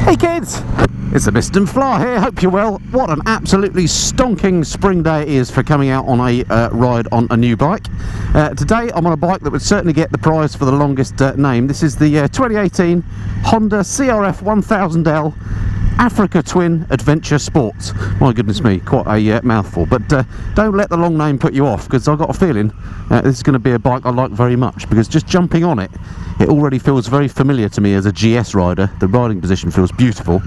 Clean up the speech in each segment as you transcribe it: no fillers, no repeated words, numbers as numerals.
Hey kids, it's the Mist and Fly here, hope you're well. What an absolutely stonking spring day it is for coming out on a ride on a new bike. Today I'm on a bike that would certainly get the prize for the longest name. This is the 2018 Honda CRF1000L Africa Twin Adventure Sports. My goodness me, quite a mouthful, but don't let the long name put you off, because I've got a feeling this is going to be a bike I like very much, because just jumping on it, it already feels very familiar to me as a GS rider. The riding position feels beautiful,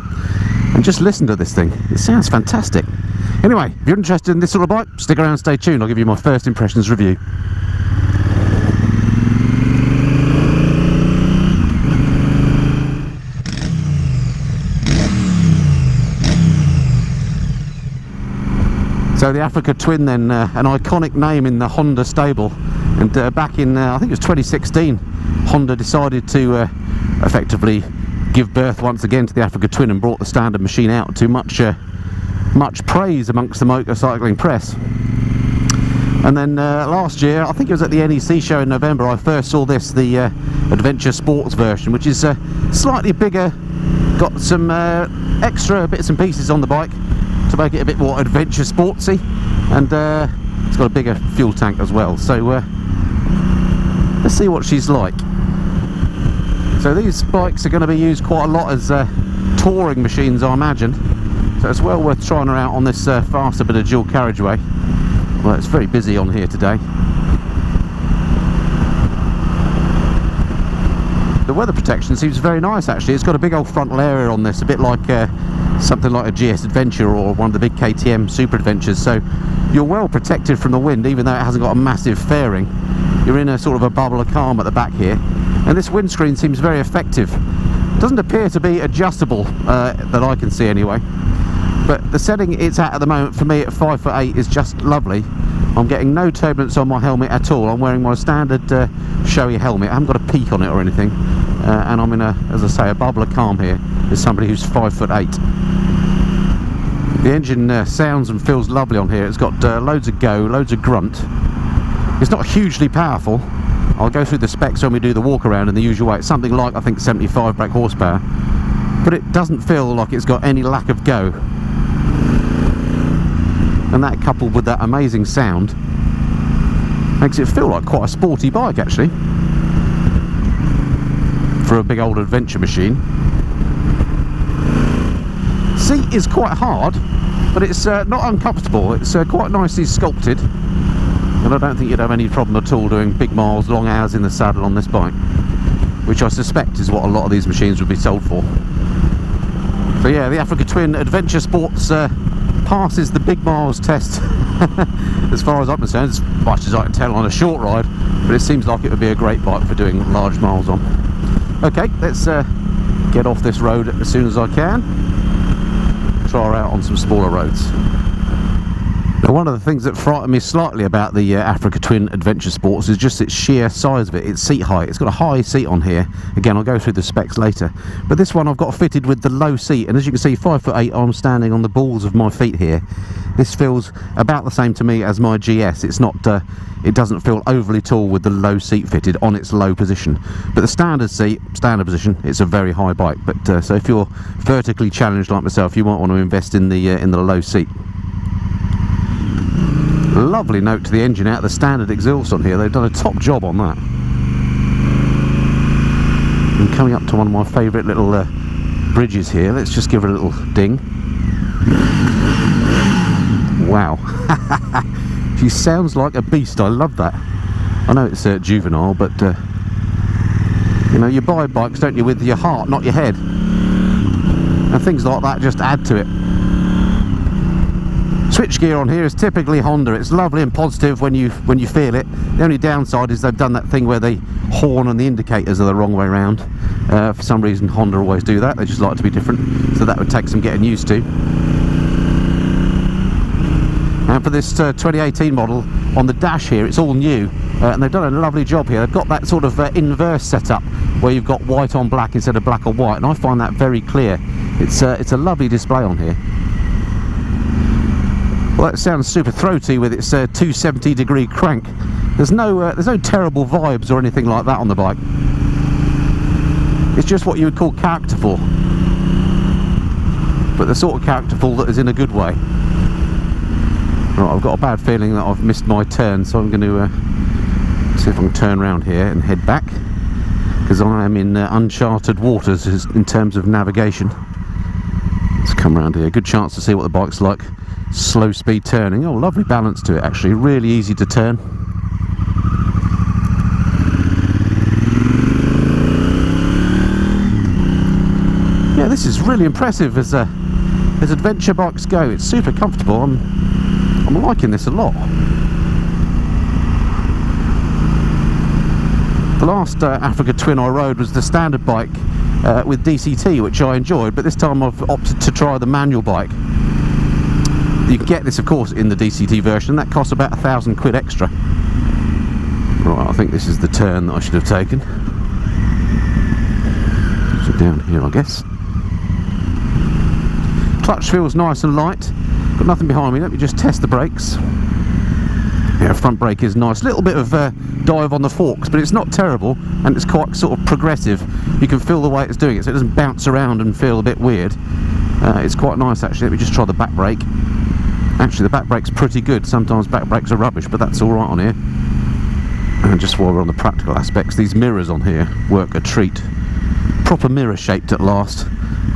and just listen to this thing, it sounds fantastic. Anyway, if you're interested in this sort of bike, stick around, stay tuned, I'll give you my first impressions review. So the Africa Twin then, an iconic name in the Honda stable, and back in I think it was 2016, Honda decided to effectively give birth once again to the Africa Twin and brought the standard machine out to much praise amongst the motorcycling press. And then last year, I think it was at the NEC show in November, I first saw this, the Adventure Sports version, which is slightly bigger, got some extra bits and pieces on the bike to make it a bit more adventure sportsy, and it's got a bigger fuel tank as well. So let's see what she's like. So these bikes are going to be used quite a lot as touring machines, I imagine, so it's well worth trying her out on this faster bit of dual carriageway. Well, it's very busy on here today. The weather protection seems very nice actually. It's got a big old frontal area on this, a bit like something like a GS Adventure or one of the big KTM Super Adventures, so you're well protected from the wind, even though it hasn't got a massive fairing. You're in a sort of a bubble of calm at the back here, and this windscreen seems very effective. It doesn't appear to be adjustable that I can see anyway, but the setting it's at the moment for me at 5'8" is just lovely. I'm getting no turbulence on my helmet at all. I'm wearing my standard showy helmet. I haven't got a peak on it or anything, and I'm in a, as I say, a bubble of calm here with somebody who's 5'8". The engine sounds and feels lovely on here. It's got loads of go, loads of grunt. It's not hugely powerful. I'll go through the specs when we do the walk around in the usual way. It's something like, I think, 75 brake horsepower, but it doesn't feel like it's got any lack of go. And that, coupled with that amazing sound, makes it feel like quite a sporty bike actually for a big old adventure machine. Seat is quite hard, but it's not uncomfortable. It's quite nicely sculpted, and I don't think you'd have any problem at all doing big miles, long hours in the saddle on this bike, which I suspect is what a lot of these machines would be sold for. So yeah, the Africa Twin Adventure Sports passes the big miles test as far as I'm concerned, as much as I can tell on a short ride, but it seems like it would be a great bike for doing large miles on. Okay, let's get off this road as soon as I can, try her out on some smaller roads. Now, one of the things that frightened me slightly about the Africa Twin Adventure Sports is just its sheer size of it, its seat height. It's got a high seat on here. Again, I'll go through the specs later. But this one I've got fitted with the low seat, and as you can see, 5'8", I'm standing on the balls of my feet here. This feels about the same to me as my GS. It's not, it doesn't feel overly tall with the low seat fitted on its low position. But the standard seat, standard position, it's a very high bike. But so if you're vertically challenged like myself, you might want to invest in the low seat. Lovely note to the engine out of the standard exhaust on here. They've done a top job on that. And coming up to one of my favourite little bridges here, let's just give it a little ding. Wow. She sounds like a beast. I love that. I know it's juvenile, but you know, you buy bikes, don't you, with your heart, not your head, and things like that just add to it. Switchgear on here is typically Honda. It's lovely and positive when you feel it. The only downside is they've done that thing where they horn and the indicators are the wrong way around. For some reason Honda always do that. They just like to be different, so that would take some getting used to. And for this 2018 model, on the dash here, it's all new, and they've done a lovely job here. They've got that sort of inverse setup where you've got white on black instead of black on white, and I find that very clear. It's a lovely display on here. Well, that sounds super throaty with its 270-degree crank. There's no terrible vibes or anything like that on the bike. It's just what you would call characterful. but the sort of characterful that is in a good way. Right, I've got a bad feeling that I've missed my turn, so I'm going to see if I can turn around here and head back, because I am in uncharted waters in terms of navigation. Let's come around here. Good chance to see what the bike's like. Slow speed turning. Oh, lovely balance to it actually. Really easy to turn. Yeah, this is really impressive as adventure bikes go. It's super comfortable. I'm liking this a lot. The last Africa Twin I rode was the standard bike with DCT, which I enjoyed, but this time I've opted to try the manual bike. You can get this, of course, in the DCT version. That costs about £1,000 extra. Right, I think this is the turn that I should have taken. So down here, I guess. Clutch feels nice and light. Got nothing behind me. Let me just test the brakes. Yeah, front brake is nice. Little bit of dive on the forks, but it's not terrible, and it's quite sort of progressive. You can feel the way it's doing it, so it doesn't bounce around and feel a bit weird. It's quite nice actually. Let me just try the back brake. Actually, the back brake's pretty good. Sometimes back brakes are rubbish, but that's all right on here. And just while we're on the practical aspects, these mirrors on here work a treat. Proper mirror shaped at last,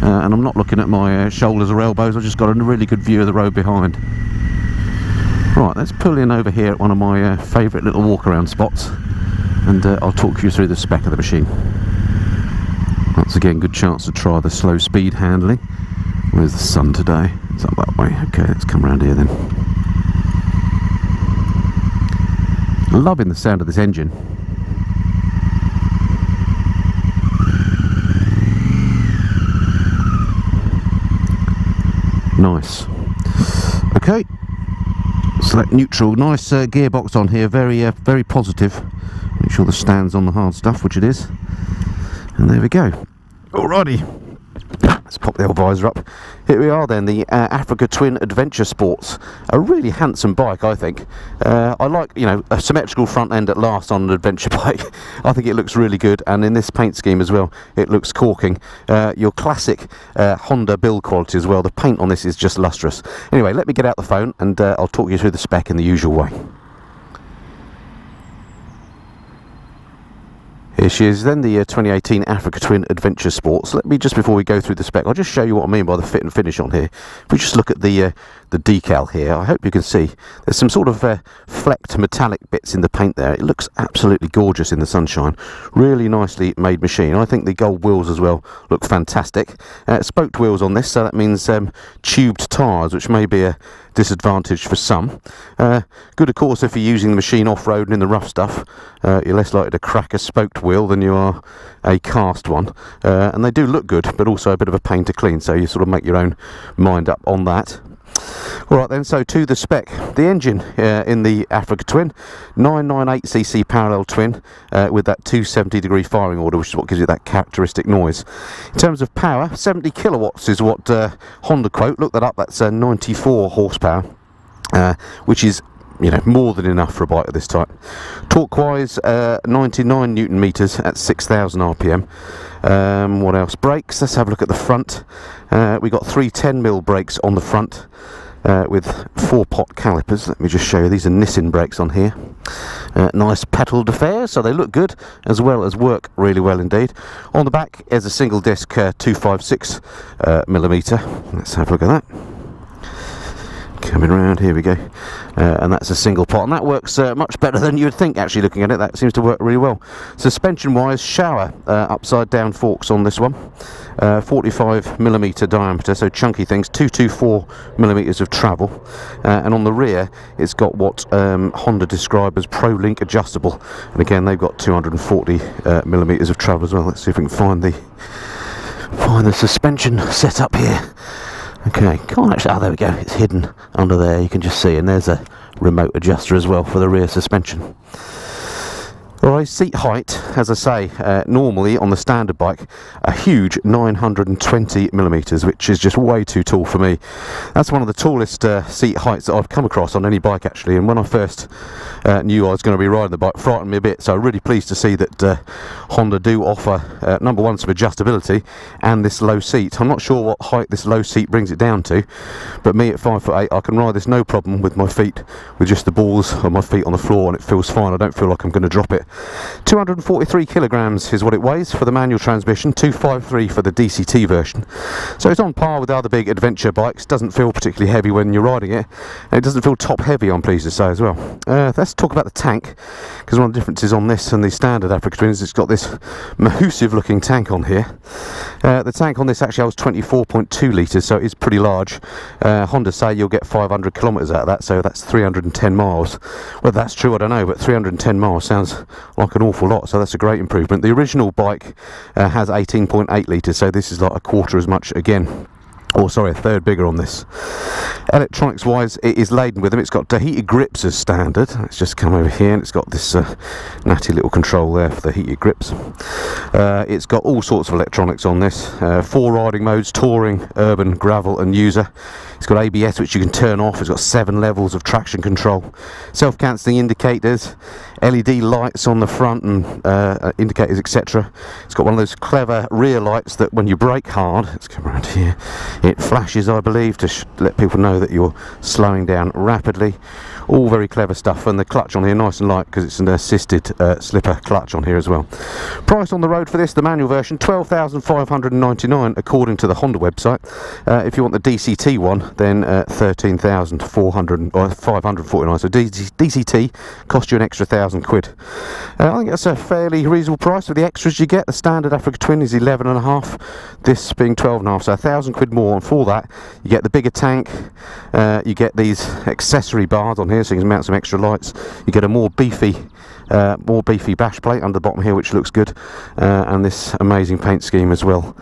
and I'm not looking at my shoulders or elbows. I've just got a really good view of the road behind. Right, let's pull in over here at one of my favourite little walk around spots, and I'll talk you through the spec of the machine. Once again, good chance to try the slow speed handling. Where's the sun today? It's up that way. Okay, let's come around here then. Loving the sound of this engine. Nice. Okay, select neutral. Nice gearbox on here. Very positive. Make sure the stand's on the hard stuff, which it is. And there we go. Alrighty. Let's pop the old visor up. Here we are then, the Africa Twin Adventure Sports. A really handsome bike, I think. I like, you know, a symmetrical front end at last on an adventure bike. I think it looks really good, and in this paint scheme as well, it looks corking. Your classic Honda build quality as well. The paint on this is just lustrous. Anyway, let me get out the phone and I'll talk you through the spec in the usual way. Here she is then, the 2018 Africa Twin Adventure Sports. Let me, just before we go through the spec, I'll just show you what I mean by the fit and finish on here. If we just look at the decal here, I hope you can see there's some sort of flecked metallic bits in the paint there. It looks absolutely gorgeous in the sunshine. Really nicely made machine. I think the gold wheels as well look fantastic. Spoked wheels on this, so that means tubed tyres, which may be a disadvantage for some. Good, of course, if you're using the machine off-road and in the rough stuff. You're less likely to crack a spoked wheel than you are a cast one. And they do look good, but also a bit of a pain to clean, so you sort of make your own mind up on that. Alright then, so to the spec. The engine in the Africa Twin, 998cc parallel twin with that 270-degree firing order, which is what gives you that characteristic noise. In terms of power, 70 kilowatts is what Honda quote. Look that up, that's 94 horsepower, which is, you know, more than enough for a bike of this type. Torque-wise, 99 newton meters at 6,000 RPM. What else? Brakes. Let's have a look at the front. We got 3 10mm brakes on the front with 4-pot calipers. Let me just show you. These are Nissin brakes on here. Nice pedal d'affaires, so they look good as well as work really well indeed. On the back is a single disc 256mm. Let's have a look at that. Coming around, here we go, and that's a single pot, and that works much better than you would think actually looking at it. That seems to work really well. Suspension wise, shower upside down forks on this one, 45mm diameter, so chunky things, 224mm of travel, and on the rear it's got what Honda describe as Pro Link adjustable, and again they've got 240mm of travel as well. Let's see if we can find the suspension set up here. Okay, can't actually, there we go, it's hidden under there, you can just see, and there's a remote adjuster as well for the rear suspension. Alright, seat height, as I say, normally on the standard bike, a huge 920mm, which is just way too tall for me. That's one of the tallest seat heights that I've come across on any bike actually, and when I first knew I was going to be riding the bike, frightened me a bit, so I'm really pleased to see that Honda do offer, number one, some adjustability and this low seat. I'm not sure what height this low seat brings it down to, but me at 5'8", I can ride this no problem with my feet, with just the balls of my feet on the floor, and it feels fine. I don't feel like I'm going to drop it. 243 kilograms is what it weighs for the manual transmission, 253 for the DCT version. So it's on par with the other big adventure bikes. Doesn't feel particularly heavy when you're riding it, and it doesn't feel top heavy, I'm pleased to say as well. Let's talk about the tank, because one of the differences on this and the standard Africa Twin is it's got this massive looking tank on here. The tank on this actually holds 24.2 litres, so it is pretty large. Honda say you'll get 500 kilometres out of that, so that's 310 miles. Whether that's true I don't know, but 310 miles sounds like an awful lot, so that's a great improvement. The original bike has 18.8 litres, so this is like a quarter as much again. Or sorry, a third bigger on this. Electronics wise, it is laden with them. It's got heated grips as standard. Let's just come over here, and it's got this natty little control there for the heated grips. It's got all sorts of electronics on this. 4 riding modes: touring, urban, gravel and user. It's got ABS, which you can turn off. It's got 7 levels of traction control, self-cancelling indicators, LED lights on the front and indicators, etc. It's got one of those clever rear lights that when you brake hard, let's come around here, it flashes, I believe, to let people know that you're slowing down rapidly. All very clever stuff, and the clutch on here nice and light because it's an assisted slipper clutch on here as well. Price on the road for this, the manual version, $12,599 according to the Honda website. If you want the DCT one, then $13,549. So DCT cost you an extra £1,000. I think that's a fairly reasonable price for the extras you get. The standard Africa Twin is 11.5, this being 12.5, so £1,000 more. And for that, you get the bigger tank, you get these accessory bars on here, so you can mount some extra lights. You get a more beefy bash plate under the bottom here, which looks good, and this amazing paint scheme as well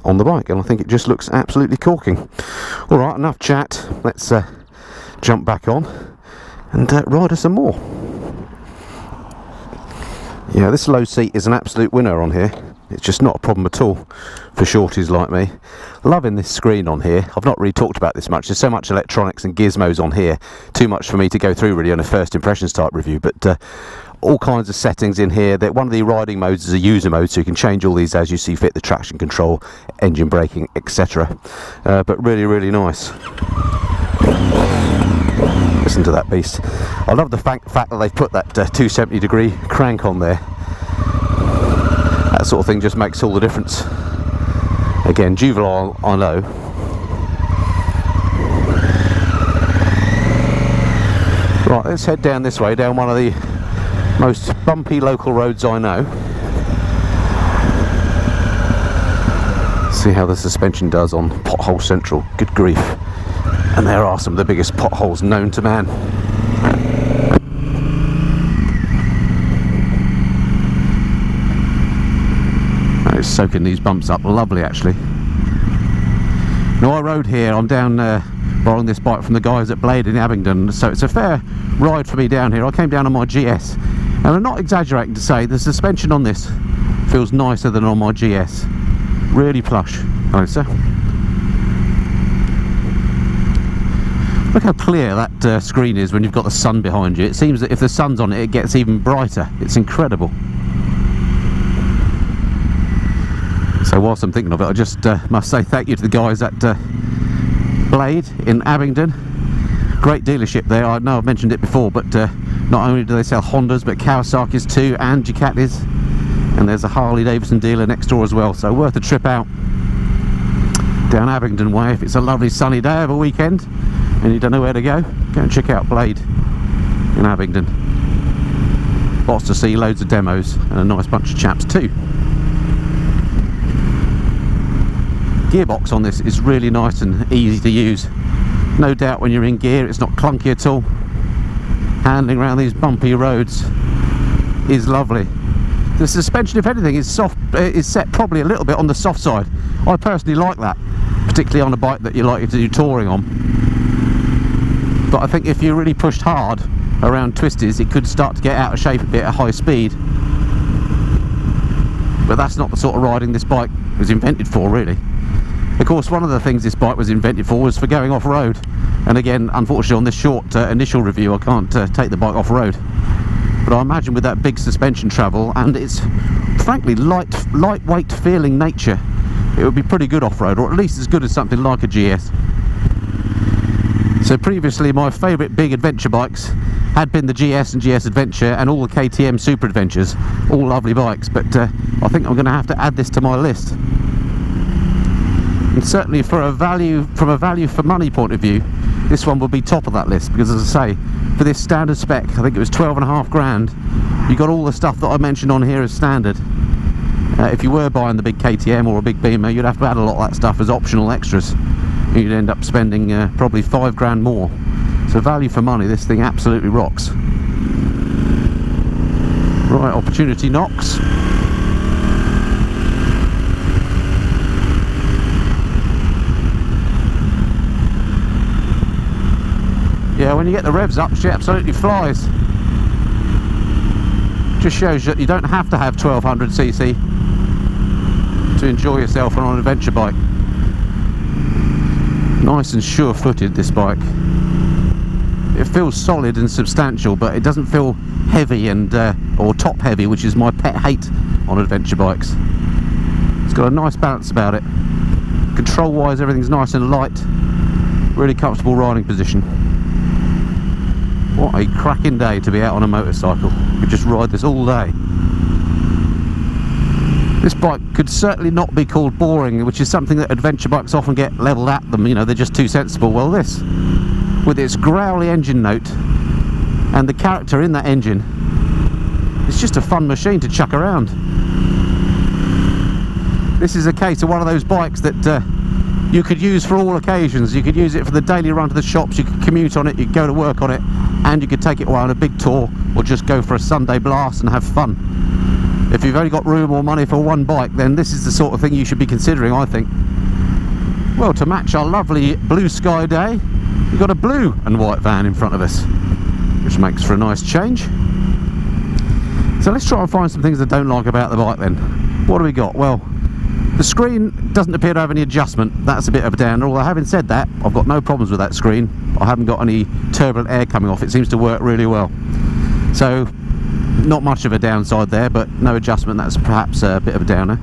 on the bike, and I think it just looks absolutely corking. Alright, enough chat, let's jump back on and ride us some more. Yeah, this low seat is an absolute winner on here. It's just not a problem at all for shorties like me. Loving this screen on here. I've not really talked about this much. There's so much electronics and gizmos on here. Too much for me to go through really on a first impressions type review, but all kinds of settings in here. One of the riding modes is a user mode, so you can change all these as you see fit, the traction control, engine braking, etc. But really, really nice. Listen to that beast. I love the fact that they've put that 270-degree crank on there. That sort of thing just makes all the difference. Again, juvenile, I know. Right, let's head down this way, down one of the most bumpy local roads I know. See how the suspension does on Pothole Central. Good grief. And there are some of the biggest potholes known to man. It's soaking these bumps up lovely actually. Now I rode here, I'm down borrowing this bike from the guys at Blade in Abingdon, so it's a fair ride for me down here. I came down on my GS, and I'm not exaggerating to say the suspension on this feels nicer than on my GS. Really plush. Closer. Look how clear that screen is when you've got the sun behind you. It seems that if the sun's on it, it gets even brighter. It's incredible. So whilst I'm thinking of it, I just must say thank you to the guys at Blade in Abingdon. Great dealership there. I know I've mentioned it before, but not only do they sell Hondas, but Kawasaki's too, and Ducatis. And there's a Harley Davidson dealer next door as well, so worth a trip out down Abingdon way if it's a lovely sunny day of a weekend and you don't know where to go. Go and check out Blade in Abingdon. Lots to see, loads of demos, and a nice bunch of chaps too. Gearbox on this is really nice and easy to use. No doubt when you're in gear it's not clunky at all. Handling around these bumpy roads is lovely. The suspension, if anything, is soft, is set probably a little bit on the soft side. I personally like that, particularly on a bike that you like to do touring on. But I think if you really pushed hard, around twisties, it could start to get out of shape a bit at high speed. But that's not the sort of riding this bike was invented for, really. Of course, one of the things this bike was invented for was for going off-road. And again, unfortunately, on this short initial review, I can't take the bike off-road. But I imagine with that big suspension travel and its, frankly, lightweight feeling nature, it would be pretty good off-road, or at least as good as something like a GS. So previously, my favourite big adventure bikes had been the GS and GS Adventure and all the KTM Super Adventures, all lovely bikes, but I think I'm going to have to add this to my list. And certainly from a value for money point of view, this one will be top of that list, because as I say, for this standard spec, I think it was 12.5 grand, you got all the stuff that I mentioned on here as standard. If you were buying the big KTM or a big Beamer, you'd have to add a lot of that stuff as optional extras. You'd end up spending probably 5 grand more. So value for money, this thing absolutely rocks. Right, opportunity knocks. Yeah, when you get the revs up, she absolutely flies. Just shows that you don't have to have 1200cc to enjoy yourself on an adventure bike. Nice and sure-footed, this bike. It feels solid and substantial, but it doesn't feel heavy and or top heavy, which is my pet hate on adventure bikes. It's got a nice balance about it. Control wise, everything's nice and light. Really comfortable riding position. What a cracking day to be out on a motorcycle. You could just ride this all day. This bike could certainly not be called boring, which is something that adventure bikes often get levelled at them. You know, they're just too sensible. Well, this, with its growly engine note and the character in that engine, it's just a fun machine to chuck around. This is a case of one of those bikes that you could use for all occasions. You could use it for the daily run to the shops, you could commute on it, you could go to work on it, and you could take it away on a big tour, or just go for a Sunday blast and have fun. If you've only got room or money for one bike, then this is the sort of thing you should be considering, I think. Well, to match our lovely blue sky day, we've got a blue and white van in front of us, which makes for a nice change. So let's try and find some things I don't like about the bike then. What do we got? Well, the screen doesn't appear to have any adjustment. That's a bit of a downer, although having said that, I've got no problems with that screen. I haven't got any turbulent air coming off. It seems to work really well. So not much of a downside there, but no adjustment, that's perhaps a bit of a downer.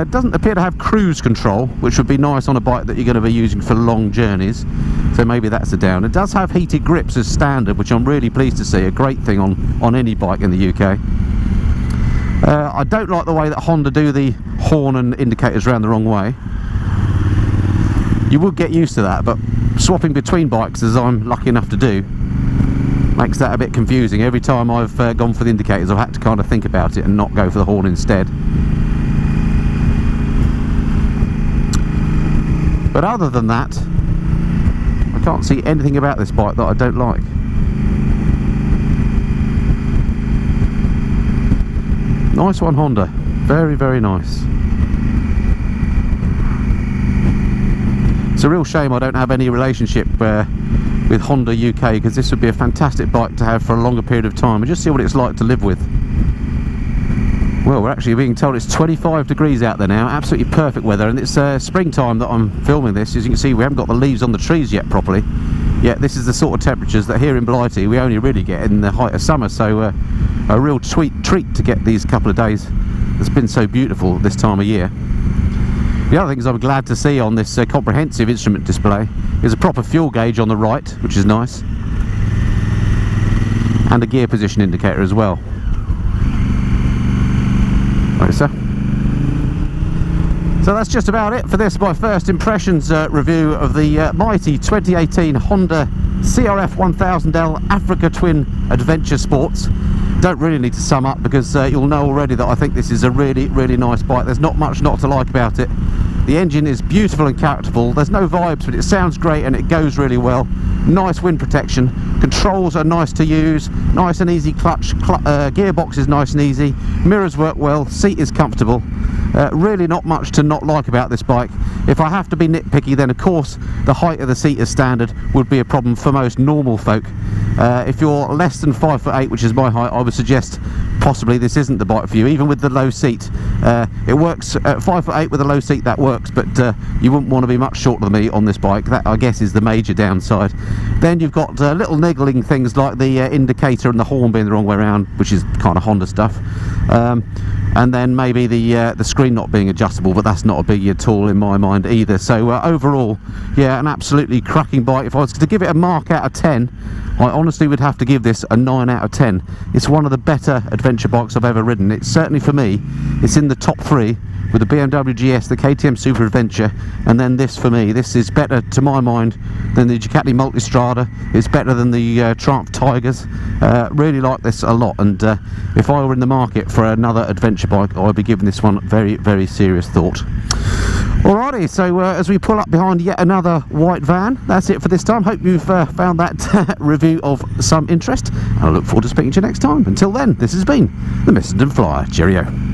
Doesn't appear to have cruise control, which would be nice on a bike that you're going to be using for long journeys, so maybe that's a downer. It does have heated grips as standard, which I'm really pleased to see, a great thing on any bike in the UK. I don't like the way that Honda do the horn and indicators around the wrong way. You would get used to that, but swapping between bikes, as I'm lucky enough to do, makes that a bit confusing. Every time I've gone for the indicators, I've had to kind of think about it and not go for the horn instead. But other than that, I can't see anything about this bike that I don't like. Nice one, Honda. Very, very nice. It's a real shame I don't have any relationship with Honda UK, because this would be a fantastic bike to have for a longer period of time and just see what it's like to live with. Well, we're actually being told it's 25 degrees out there now, absolutely perfect weather, and it's springtime that I'm filming this. As you can see, we haven't got the leaves on the trees yet properly. Yet this is the sort of temperatures that here in Blighty we only really get in the height of summer, so a real treat to get these couple of days. It's been so beautiful this time of year. The other things I'm glad to see on this comprehensive instrument display is a proper fuel gauge on the right, which is nice, and a gear position indicator as well. Right, sir. So that's just about it for this, my first impressions review of the mighty 2018 Honda CRF1000L Africa Twin Adventure Sports. Don't really need to sum up, because you'll know already that I think this is a really, really nice bike. There's not much not to like about it. The engine is beautiful and characterful. There's no vibes, but it sounds great and it goes really well. Nice wind protection. Controls are nice to use. Nice and easy clutch. Gearbox is nice and easy. Mirrors work well. Seat is comfortable. Really not much to not like about this bike. If I have to be nitpicky, then of course the height of the seat as standard would be a problem for most normal folk. If you're less than 5'8", which is my height, I would suggest possibly this isn't the bike for you. Even with the low seat, it works at 5'8" with a low seat, that works, but you wouldn't want to be much shorter than me on this bike. That, I guess, is the major downside. Then you've got little niggling things like the indicator and the horn being the wrong way around, which is kind of Honda stuff. And then maybe the screen not being adjustable, but that's not a biggie at all in my mind either. So overall, yeah, an absolutely cracking bike. If I was to give it a mark out of 10, I honestly would have to give this a 9 out of 10. It's one of the better adventure bikes I've ever ridden. It's certainly, for me, it's in the top 3 with the BMW GS, the KTM Super Adventure, and then this. For me, this is better to my mind than the Ducati Multistrada. It's better than the Triumph Tigers. Really like this a lot, and if I were in the market for another adventure bike, I'd be giving this one very, very serious thought. Alrighty, so as we pull up behind yet another white van, that's it for this time. Hope you've found that review of some interest, and I look forward to speaking to you next time. Until then, this has been the Missenden Flyer. Cheerio.